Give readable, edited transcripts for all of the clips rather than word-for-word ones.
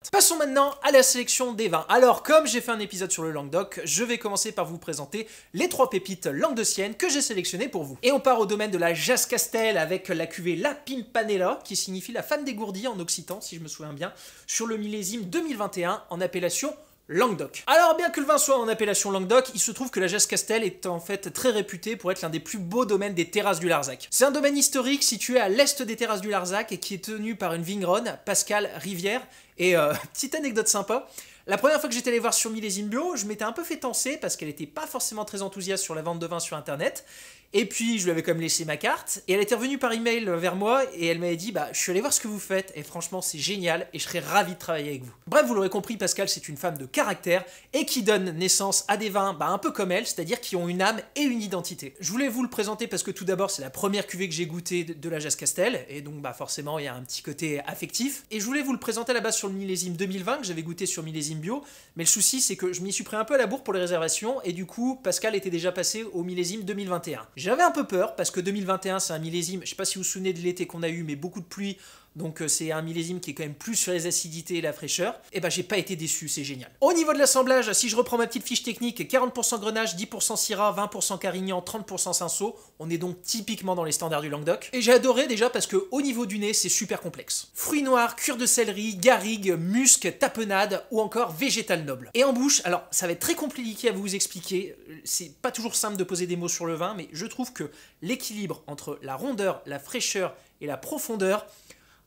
recettes. Passons maintenant à la sélection des vins. Alors, comme j'ai fait un épisode sur le Languedoc, je vais commencer par vous présenter les 3 pépites languedociennes que j'ai sélectionnées pour vous. Et on part au domaine de la Jascastel avec la cuvée La Pimpanella, qui signifie la femme dégourdie en occitan, si je me souviens bien, sur le millésime 2021 en appellation Languedoc. Alors bien que le vin soit en appellation Languedoc, il se trouve que la Jascastel est en fait très réputée pour être l'un des plus beaux domaines des terrasses du Larzac. C'est un domaine historique situé à l'est des terrasses du Larzac et qui est tenu par une vigneronne, Pascale Rivière. Et petite anecdote sympa, la première fois que j'étais allé voir sur Millésime Bio, je m'étais un peu fait tancer parce qu'elle n'était pas forcément très enthousiaste sur la vente de vin sur internet. Et puis je lui avais quand même laissé ma carte, et elle était revenue par email vers moi, et elle m'avait dit je suis allé voir ce que vous faites, et franchement c'est génial, et je serais ravi de travailler avec vous. Bref, vous l'aurez compris, Pascale c'est une femme de caractère, et qui donne naissance à des vins un peu comme elle, c'est-à-dire qui ont une âme et une identité. Je voulais vous le présenter parce que tout d'abord c'est la première cuvée que j'ai goûtée de la Jascastel, et donc forcément il y a un petit côté affectif, et je voulais vous le présenter à la base sur le millésime 2020, que j'avais goûté sur Millésime Bio, mais le souci c'est que je m'y suis pris un peu à la bourre pour les réservations, et du coup Pascale était déjà passée au millésime 2021. J'avais un peu peur parce que 2021 c'est un millésime, je sais pas si vous vous souvenez de l'été qu'on a eu, mais beaucoup de pluie, donc c'est un millésime qui est quand même plus sur les acidités et la fraîcheur. Et j'ai pas été déçu, c'est génial. Au niveau de l'assemblage, si je reprends ma petite fiche technique, 40% Grenache, 10% Syrah, 20% Carignan, 30% Cinsault, on est donc typiquement dans les standards du Languedoc. Et j'ai adoré déjà parce que au niveau du nez, c'est super complexe. Fruits noirs, cuir de céleri, garrigue, musc, tapenade ou encore végétal noble. Et en bouche, alors ça va être très compliqué à vous expliquer, c'est pas toujours simple de poser des mots sur le vin, mais je trouve que l'équilibre entre la rondeur, la fraîcheur et la profondeur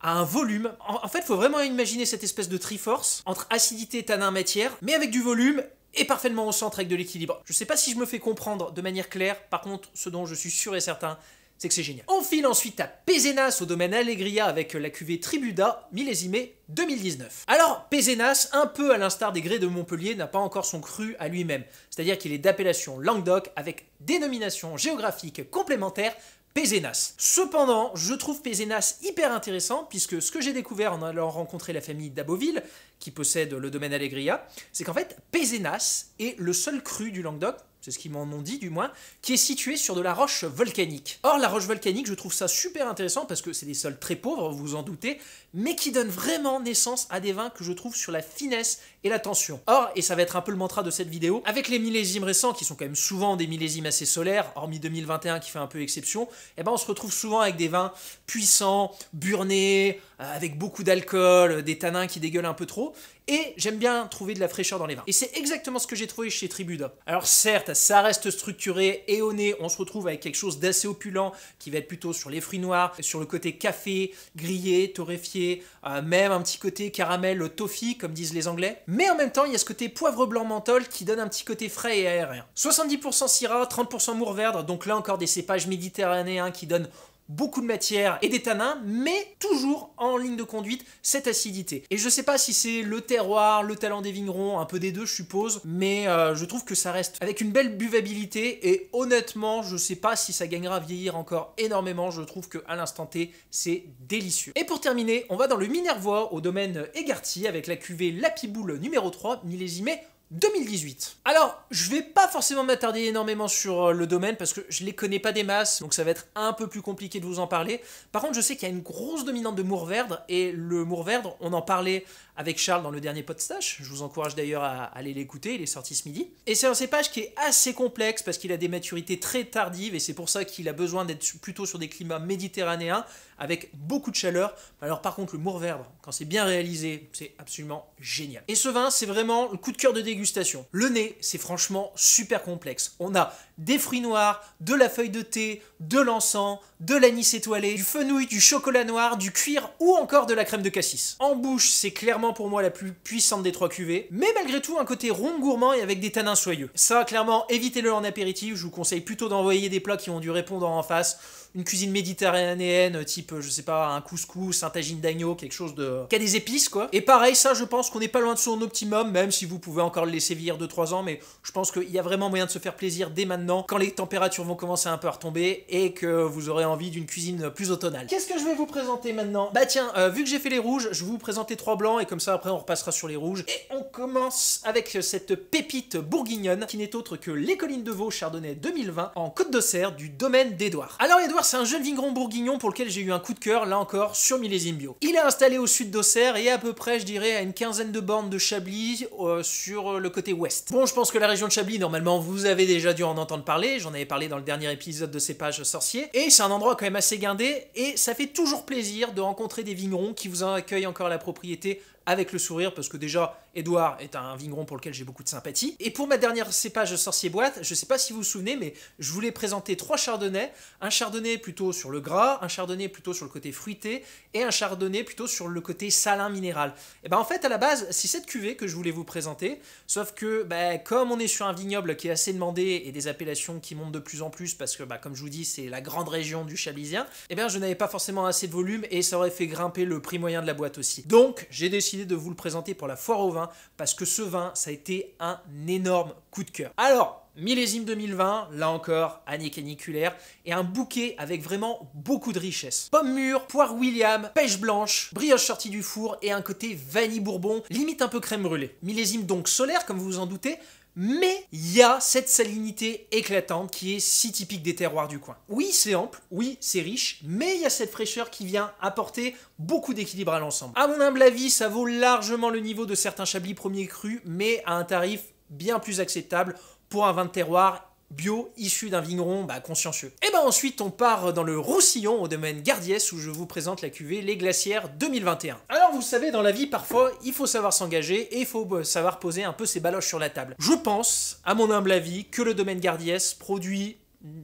a un volume. En fait, il faut vraiment imaginer cette espèce de triforce entre acidité, tanin, matière, mais avec du volume et parfaitement au centre avec de l'équilibre. Je sais pas si je me fais comprendre de manière claire, par contre, ce dont je suis sûr et certain, c'est que c'est génial. On file ensuite à Pézenas au domaine Allegria avec la cuvée Tribuda, millésimée 2019. Alors, Pézenas, un peu à l'instar des grès de Montpellier, n'a pas encore son cru à lui-même. C'est-à-dire qu'il est d'appellation Languedoc avec dénomination géographique complémentaire Pézenas. Cependant, je trouve Pézenas hyper intéressant puisque ce que j'ai découvert en allant rencontrer la famille d'Aboville, qui possède le domaine Allegria, c'est qu'en fait, Pézenas est le seul cru du Languedoc, c'est ce qu'ils m'en ont dit du moins, qui est situé sur de la roche volcanique. Or, la roche volcanique, je trouve ça super intéressant parce que c'est des sols très pauvres, vous vous en doutez, mais qui donnent vraiment naissance à des vins que je trouve sur la finesse et la tension. Or, et ça va être un peu le mantra de cette vidéo, avec les millésimes récents qui sont quand même souvent des millésimes assez solaires, hormis 2021 qui fait un peu exception, on se retrouve souvent avec des vins puissants, burnés, avec beaucoup d'alcool, des tanins qui dégueulent un peu trop, et j'aime bien trouver de la fraîcheur dans les vins. Et c'est exactement ce que j'ai trouvé chez Tribuda. Alors certes, ça reste structuré, et au nez, on se retrouve avec quelque chose d'assez opulent, qui va être plutôt sur les fruits noirs, sur le côté café, grillé, torréfié, même un petit côté caramel toffee, comme disent les Anglais. Mais en même temps, il y a ce côté poivre blanc menthol qui donne un petit côté frais et aérien. 70% Syrah, 30% Mourvèdre, donc là encore des cépages méditerranéens qui donnent beaucoup de matière et des tanins, mais toujours en ligne de conduite cette acidité. Et je sais pas si c'est le terroir, le talent des vignerons, un peu des deux je suppose, mais je trouve que ça reste avec une belle buvabilité et honnêtement je sais pas si ça gagnera à vieillir encore énormément, je trouve qu'à l'instant T c'est délicieux. Et pour terminer, on va dans le Minervois au domaine Egarty avec la cuvée Lapiboule numéro 3 millésimée 2018. Alors, je vais pas forcément m'attarder énormément sur le domaine parce que je les connais pas des masses, donc ça va être un peu plus compliqué de vous en parler. Par contre, je sais qu'il y a une grosse dominante de Mourvèdre, et le Mourvèdre, on en parlait avec Charles dans le dernier podcast. Je vous encourage d'ailleurs à aller l'écouter, il est sorti ce midi. Et c'est un cépage qui est assez complexe parce qu'il a des maturités très tardives, et c'est pour ça qu'il a besoin d'être plutôt sur des climats méditerranéens avec beaucoup de chaleur. Alors par contre, le Mourvèdre, quand c'est bien réalisé, c'est absolument génial. Et ce vin, c'est vraiment le coup de cœur de dégustation. Le nez, c'est franchement super complexe. On a des fruits noirs, de la feuille de thé, de l'encens, de l'anis étoilé, du fenouil, du chocolat noir, du cuir ou encore de la crème de cassis. En bouche, c'est clairement pour moi la plus puissante des 3 cuvées, mais malgré tout un côté rond gourmand et avec des tanins soyeux. Ça, clairement, évitez-le en apéritif, je vous conseille plutôt d'envoyer des plats qui ont du répondant en face, une cuisine méditerranéenne, type, je sais pas, un couscous, un tagine d'agneau, quelque chose de... qui a des épices, quoi. Et pareil, ça, je pense qu'on n'est pas loin de son optimum, même si vous pouvez encore le laisser vieillir 2-3 ans, mais je pense qu'il y a vraiment moyen de se faire plaisir dès maintenant, quand les températures vont commencer un peu à retomber, et que vous aurez envie d'une cuisine plus automnale. Qu'est-ce que je vais vous présenter maintenant? Bah tiens, vu que j'ai fait les rouges, je vais vous présenter 3 blancs, et comme ça, après, on repassera sur les rouges. Et on commence avec cette pépite bourguignonne, qui n'est autre que les Collines de Vaux Chardonnay 2020, en Côte d'Auxerre, du domaine d'Édouard. Alors Édouard, Grégoire, c'est un jeune vigneron bourguignon pour lequel j'ai eu un coup de cœur, là encore, sur millésime bio. Il est installé au sud d'Auxerre et à peu près, je dirais, à une quinzaine de bornes de Chablis sur le côté ouest. Bon, je pense que la région de Chablis, normalement, vous avez déjà dû en entendre parler, j'en avais parlé dans le dernier épisode de Cépages sorciers, et c'est un endroit quand même assez guindé, et ça fait toujours plaisir de rencontrer des vignerons qui vous accueillent encore à la propriété avec le sourire, parce que déjà, Edouard est un vigneron pour lequel j'ai beaucoup de sympathie. Et pour ma dernière cépage sorcier boîte, je sais pas si vous vous souvenez, mais je voulais présenter 3 chardonnays. Un chardonnay plutôt sur le gras, un chardonnay plutôt sur le côté fruité, et un chardonnay plutôt sur le côté salin minéral. Et ben en fait, à la base, c'est cette cuvée que je voulais vous présenter, sauf que comme on est sur un vignoble qui est assez demandé et des appellations qui montent de plus en plus, parce que comme je vous dis, c'est la grande région du Chablisien, et bien je n'avais pas forcément assez de volume et ça aurait fait grimper le prix moyen de la boîte aussi. Donc, j'ai décidé de vous le présenter pour la foire au vin, parce que ce vin, ça a été un énorme coup de cœur. Alors, millésime 2020, là encore, année caniculaire, et un bouquet avec vraiment beaucoup de richesse. Pommes mûres, poire William, pêche blanche, brioche sortie du four et un côté vanille bourbon, limite un peu crème brûlée. Millésime donc solaire, comme vous vous en doutez, mais il y a cette salinité éclatante qui est si typique des terroirs du coin. Oui, c'est ample, oui, c'est riche, mais il y a cette fraîcheur qui vient apporter beaucoup d'équilibre à l'ensemble. À mon humble avis, ça vaut largement le niveau de certains Chablis premier cru, mais à un tarif bien plus acceptable pour un vin de terroir bio, issu d'un vigneron consciencieux. Et ensuite, on part dans le Roussillon, au domaine Gardiès, où je vous présente la cuvée Les Glacières 2021. Alors, vous savez, dans la vie, parfois, il faut savoir s'engager et il faut savoir poser un peu ses baloches sur la table. Je pense, à mon humble avis, que le domaine Gardiès produit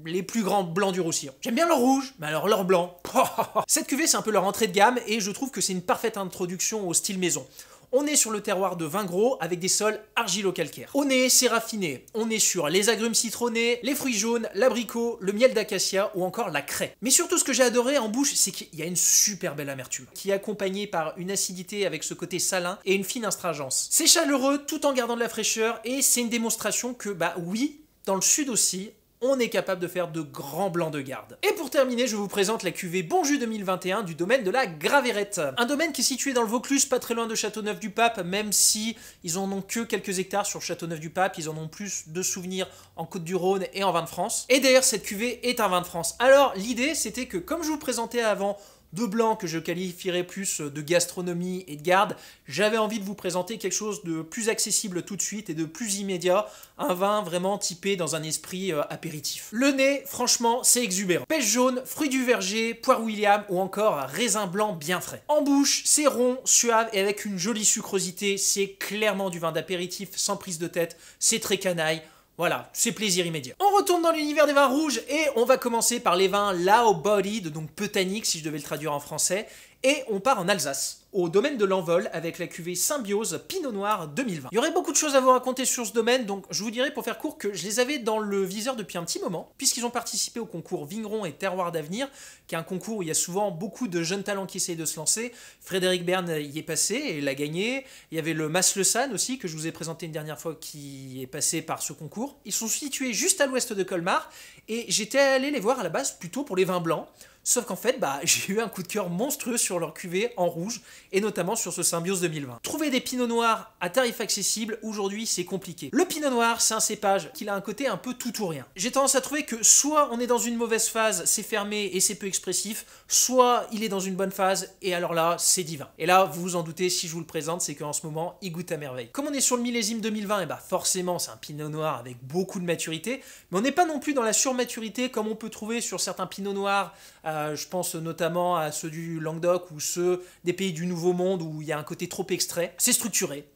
les plus grands blancs du Roussillon. J'aime bien leur rouge, mais alors leur blanc. Cette cuvée, c'est un peu leur entrée de gamme et je trouve que c'est une parfaite introduction au style maison. On est sur le terroir de vin gros avec des sols argilo-calcaires. Au nez, c'est raffiné. On est sur les agrumes citronnés, les fruits jaunes, l'abricot, le miel d'acacia ou encore la craie. Mais surtout, ce que j'ai adoré en bouche, c'est qu'il y a une super belle amertume qui est accompagnée par une acidité avec ce côté salin et une fine astringence. C'est chaleureux tout en gardant de la fraîcheur et c'est une démonstration que, oui, dans le sud aussi, on est capable de faire de grands blancs de garde. Et pour terminer, je vous présente la cuvée Bon Jus 2021 du domaine de la Graverette. Un domaine qui est situé dans le Vaucluse, pas très loin de Châteauneuf-du-Pape, même si ils en ont que quelques hectares sur Châteauneuf-du-Pape, ils en ont plus de souvenirs en Côte-du-Rhône et en vin de France. Et d'ailleurs, cette cuvée est un vin de France. Alors, l'idée, c'était que, comme je vous le présentais avant, de blanc que je qualifierais plus de gastronomie et de garde, j'avais envie de vous présenter quelque chose de plus accessible tout de suite et de plus immédiat, un vin vraiment typé dans un esprit apéritif. Le nez, franchement, c'est exubérant. Pêche jaune, fruits du verger, poire William ou encore raisin blanc bien frais. En bouche, c'est rond, suave et avec une jolie sucrosité, c'est clairement du vin d'apéritif sans prise de tête, c'est très canaille. Voilà, c'est plaisir immédiat. On retourne dans l'univers des vins rouges et on va commencer par les vins low bodied, donc peu tanniques si je devais le traduire en français, et on part en Alsace, au domaine de l'Envol avec la cuvée Symbiose Pinot Noir 2020. Il y aurait beaucoup de choses à vous raconter sur ce domaine, donc je vous dirais pour faire court que je les avais dans le viseur depuis un petit moment, puisqu'ils ont participé au concours Vigneron et Terroir d'Avenir, qui est un concours où il y a souvent beaucoup de jeunes talents qui essayent de se lancer. Frédéric Bern y est passé et l'a gagné. Il y avait le Mas-le-San aussi, que je vous ai présenté une dernière fois, qui est passé par ce concours. Ils sont situés juste à l'ouest de Colmar, et j'étais allé les voir à la base plutôt pour les vins blancs. Sauf qu'en fait, j'ai eu un coup de cœur monstrueux sur leur cuvée en rouge, et notamment sur ce Symbiose 2020. Trouver des pinots noirs à tarif accessible, aujourd'hui, c'est compliqué. Le pinot noir, c'est un cépage qui a un côté un peu tout ou rien. J'ai tendance à trouver que soit on est dans une mauvaise phase, c'est fermé et c'est peu expressif, soit il est dans une bonne phase, et alors là, c'est divin. Et là, vous vous en doutez, si je vous le présente, c'est qu'en ce moment, il goûte à merveille. Comme on est sur le millésime 2020, et forcément, c'est un pinot noir avec beaucoup de maturité, mais on n'est pas non plus dans la surmaturité comme on peut trouver sur certains pinots noirs. Je pense notamment à ceux du Languedoc ou ceux des pays du Nouveau Monde où il y a un côté trop extrait. C'est structuré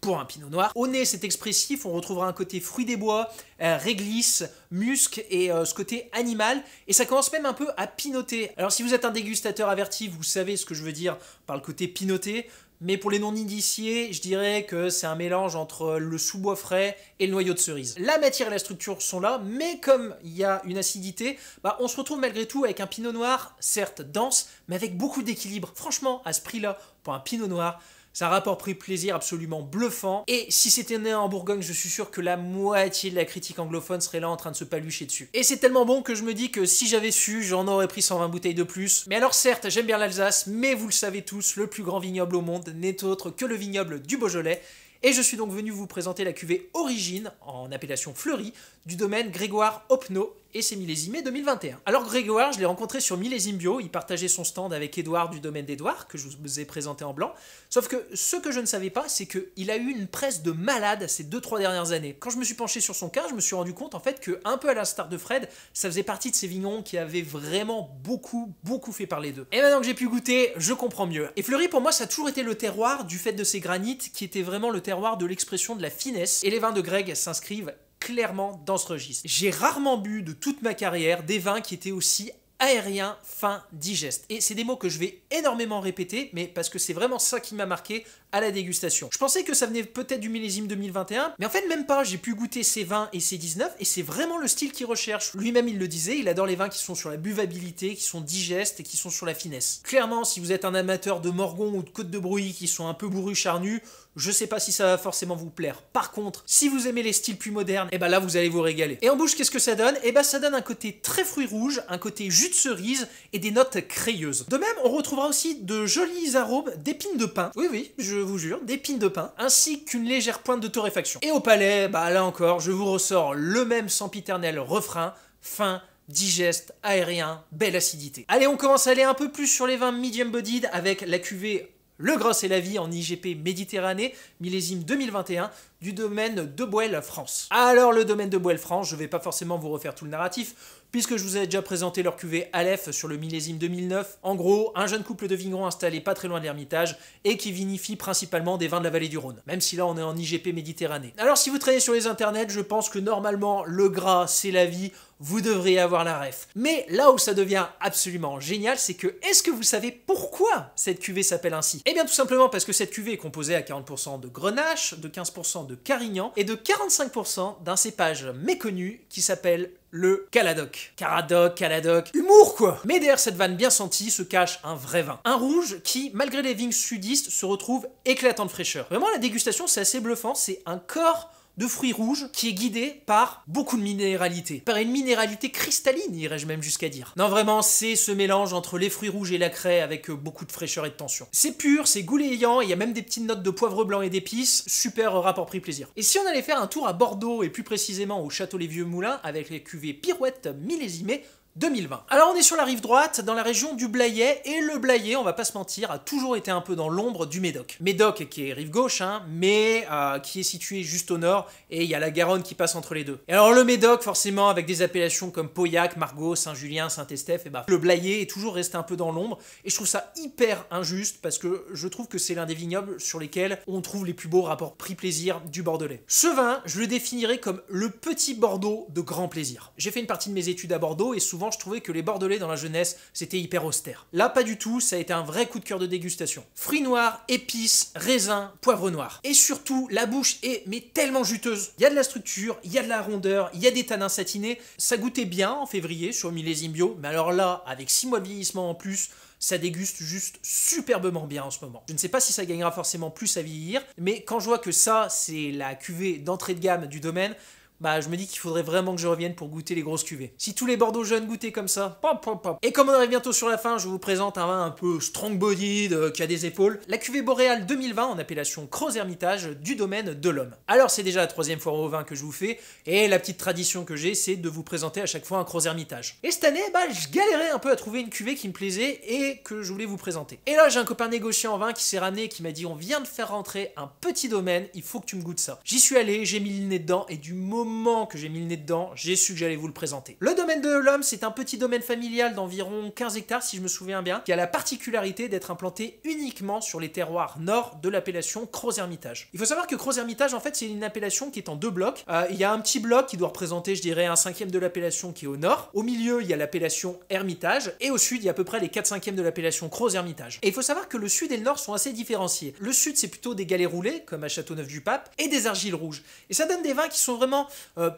pour un pinot noir. Au nez, c'est expressif, on retrouvera un côté fruit des bois, réglisse, musc et ce côté animal. Et ça commence même un peu à pinoter. Alors si vous êtes un dégustateur averti, vous savez ce que je veux dire par le côté pinoter. Mais pour les non-initiés, je dirais que c'est un mélange entre le sous-bois frais et le noyau de cerise. La matière et la structure sont là, mais comme il y a une acidité, on se retrouve malgré tout avec un pinot noir, certes dense, mais avec beaucoup d'équilibre. Franchement, à ce prix-là, pour un pinot noir, c'est un rapport prix-plaisir absolument bluffant. Et si c'était né en Bourgogne, je suis sûr que la moitié de la critique anglophone serait là en train de se palucher dessus. Et c'est tellement bon que je me dis que si j'avais su, j'en aurais pris 120 bouteilles de plus. Mais alors certes, j'aime bien l'Alsace, mais vous le savez tous, le plus grand vignoble au monde n'est autre que le vignoble du Beaujolais. Et je suis donc venu vous présenter la cuvée Origine, en appellation fleurie, du domaine Grégoire Hoppenot, et c'est millésimé 2021. Alors Grégoire, je l'ai rencontré sur Millésime Bio, il partageait son stand avec Édouard du domaine d'Édouard, que je vous ai présenté en blanc. Sauf que ce que je ne savais pas, c'est qu'il a eu une presse de malade ces 2-3 dernières années. Quand je me suis penché sur son cas, je me suis rendu compte en fait que, un peu à l'instar de Fred, ça faisait partie de ces vignerons qui avaient vraiment beaucoup fait parler d'eux. Et maintenant que j'ai pu goûter, je comprends mieux. Et Fleury, pour moi, ça a toujours été le terroir du fait de ces granites qui était vraiment le terroir de l'expression de la finesse. Et les vins de Greg s'inscrivent clairement dans ce registre. J'ai rarement bu de toute ma carrière des vins qui étaient aussi aérien, fin, digeste. Et c'est des mots que je vais énormément répéter, mais parce que c'est vraiment ça qui m'a marqué à la dégustation. Je pensais que ça venait peut-être du millésime 2021, mais en fait même pas, j'ai pu goûter ces 20 et ces 19, et c'est vraiment le style qu'il recherche. Lui-même il le disait, il adore les vins qui sont sur la buvabilité, qui sont digestes et qui sont sur la finesse. Clairement, si vous êtes un amateur de Morgon ou de Côte de Brouilly qui sont un peu bourrus charnus, je sais pas si ça va forcément vous plaire. Par contre, si vous aimez les styles plus modernes, et ben là vous allez vous régaler. Et en bouche, qu'est-ce que ça donne? Et ben ça donne un côté très fruits rouges, un côté jus de cerise et des notes crayeuses. De même, on retrouvera aussi de jolis arômes d'épines de pin. Oui, je vous jure, d'épines de pin, ainsi qu'une légère pointe de torréfaction. Et au palais, bah là encore, je vous ressors le même sempiternel refrain, fin, digeste, aérien, belle acidité. Allez, on commence à aller un peu plus sur les vins medium bodied avec la cuvée Le Gros et la Vie en IGP Méditerranée, millésime 2021, du domaine de Boël France. Alors le domaine de Boël France, je ne vais pas forcément vous refaire tout le narratif, puisque je vous ai déjà présenté leur cuvée Aleph sur le millésime 2009. En gros, un jeune couple de vignerons installé pas très loin de l'Ermitage et qui vinifie principalement des vins de la vallée du Rhône, même si là on est en IGP Méditerranée. Alors si vous traînez sur les internets, je pense que normalement le gras c'est la vie, vous devriez avoir la ref. Mais là où ça devient absolument génial, c'est que, est-ce que vous savez pourquoi cette cuvée s'appelle ainsi? Eh bien tout simplement parce que cette cuvée est composée à 40% de Grenache, de 15% de Carignan et de 45% d'un cépage méconnu qui s'appelle le Caladoc. Caladoc, humour quoi! Mais derrière cette vanne bien sentie se cache un vrai vin. Un rouge qui, malgré les vignes sudistes, se retrouve éclatant de fraîcheur. Vraiment la dégustation c'est assez bluffant, c'est un corps de fruits rouges qui est guidé par beaucoup de minéralité. Par une minéralité cristalline, irais-je même jusqu'à dire. Non, vraiment, c'est ce mélange entre les fruits rouges et la craie avec beaucoup de fraîcheur et de tension. C'est pur, c'est gouléant, il y a même des petites notes de poivre blanc et d'épices. Super rapport prix-plaisir. Et si on allait faire un tour à Bordeaux et plus précisément au Château Les Vieux Moulins avec les cuvées Pirouette millésimées 2020. Alors on est sur la rive droite, dans la région du Blayais, et le Blayais, on va pas se mentir, a toujours été un peu dans l'ombre du Médoc. Médoc qui est rive gauche, hein, mais qui est situé juste au nord, et il y a la Garonne qui passe entre les deux. Et alors le Médoc, forcément, avec des appellations comme Pauillac, Margaux, Saint-Julien, Saint-Estèphe, et bah le Blayais est toujours resté un peu dans l'ombre, et je trouve ça hyper injuste, parce que je trouve que c'est l'un des vignobles sur lesquels on trouve les plus beaux rapports prix-plaisir du Bordelais. Ce vin, je le définirais comme le petit Bordeaux de grand plaisir. J'ai fait une partie de mes études à Bordeaux, et souvent je trouvais que les Bordelais dans la jeunesse, c'était hyper austère. Là, pas du tout, ça a été un vrai coup de cœur de dégustation. Fruits noirs, épices, raisins, poivre noir. Et surtout, la bouche est mais tellement juteuse. Il y a de la structure, il y a de la rondeur, il y a des tanins satinés. Ça goûtait bien en février sur millésime bio, mais alors là, avec 6 mois de vieillissement en plus, ça déguste juste superbement bien en ce moment. Je ne sais pas si ça gagnera forcément plus à vieillir, mais quand je vois que ça, c'est la cuvée d'entrée de gamme du domaine, bah je me dis qu'il faudrait vraiment que je revienne pour goûter les grosses cuvées. Si tous les Bordeaux jeunes goûtaient comme ça, pop, pop, pop. Et comme on arrive bientôt sur la fin, je vous présente un vin un peu strong-bodied, qui a des épaules. La cuvée Boréale 2020 en appellation Cros Hermitage du domaine de l'Homme. Alors c'est déjà la 3e fois au vin que je vous fais, et la petite tradition que j'ai, c'est de vous présenter à chaque fois un Cros Hermitage. Et cette année, bah je galérais un peu à trouver une cuvée qui me plaisait et que je voulais vous présenter. Et là j'ai un copain négociant en vin qui s'est ramené et qui m'a dit: on vient de faire rentrer un petit domaine, il faut que tu me goûtes ça. J'y suis allé, j'ai mis le nez dedans, et du moment que j'ai mis le nez dedans, j'ai su que j'allais vous le présenter. Le domaine de l'Homme, c'est un petit domaine familial d'environ 15 hectares, si je me souviens bien, qui a la particularité d'être implanté uniquement sur les terroirs nord de l'appellation Cros Hermitage. Il faut savoir que Cros Hermitage, en fait, c'est une appellation qui est en 2 blocs. Il y a un petit bloc qui doit représenter, je dirais, un 5e de l'appellation qui est au nord. Au milieu, il y a l'appellation Hermitage, et au sud, il y a à peu près les 4/5e de l'appellation Cros Hermitage. Et il faut savoir que le sud et le nord sont assez différenciés. Le sud, c'est plutôt des galets roulés, comme à Châteauneuf-du-Pape, et des argiles rouges. Et ça donne des vins qui sont vraiment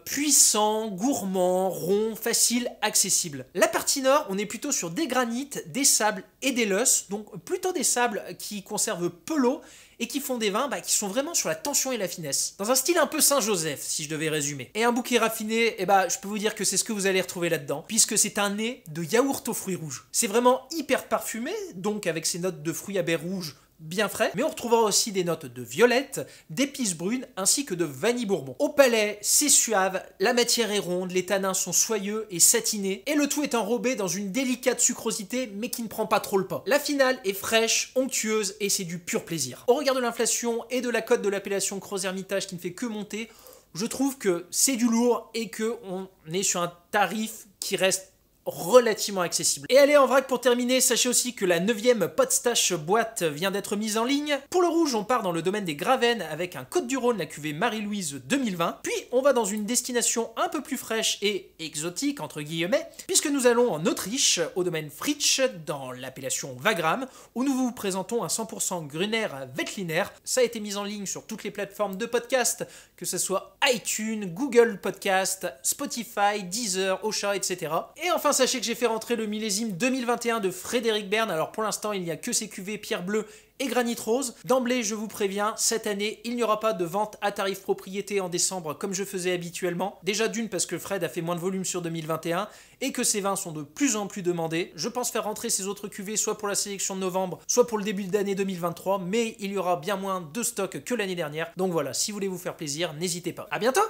puissant, gourmand, rond, facile, accessible. La partie nord, on est plutôt sur des granites, des sables et des löss, donc plutôt des sables qui conservent peu l'eau et qui font des vins qui sont vraiment sur la tension et la finesse. Dans un style un peu Saint-Joseph, si je devais résumer. Et un bouquet raffiné, je peux vous dire que c'est ce que vous allez retrouver là-dedans, puisque c'est un nez de yaourt aux fruits rouges. C'est vraiment hyper parfumé, donc avec ces notes de fruits à baies rouges, bien frais, mais on retrouvera aussi des notes de violette, d'épices brunes ainsi que de vanille bourbon. Au palais, c'est suave, la matière est ronde, les tanins sont soyeux et satinés, et le tout est enrobé dans une délicate sucrosité mais qui ne prend pas trop le pas. La finale est fraîche, onctueuse et c'est du pur plaisir. Au regard de l'inflation et de la cote de l'appellation Gros-Hermitage qui ne fait que monter, je trouve que c'est du lourd et qu'on est sur un tarif qui reste relativement accessible. Et allez, en vrac pour terminer, sachez aussi que la 9e Podstache boîte vient d'être mise en ligne. Pour le rouge, on part dans le domaine des Gravesnes avec un Côte-du-Rhône, la cuvée Marie-Louise 2020. Puis on va dans une destination un peu plus fraîche et exotique, entre guillemets, puisque nous allons en Autriche, au domaine Fritsch, dans l'appellation Wagram, où nous vous présentons un 100% Gruner Veltliner. Ça a été mis en ligne sur toutes les plateformes de podcast, que ce soit iTunes, Google Podcast, Spotify, Deezer, Ocha, etc. Et enfin, sachez que j'ai fait rentrer le millésime 2021 de Frédéric Bern. Alors pour l'instant, il n'y a que ces cuvées Pierre Bleu et Granit Rose. D'emblée, je vous préviens, cette année, il n'y aura pas de vente à tarif propriété en décembre comme je faisais habituellement. Déjà d'une parce que Fred a fait moins de volume sur 2021 et que ses vins sont de plus en plus demandés. Je pense faire rentrer ces autres cuvées soit pour la sélection de novembre, soit pour le début d'année 2023, mais il y aura bien moins de stock que l'année dernière. Donc voilà, si vous voulez vous faire plaisir, n'hésitez pas. À bientôt!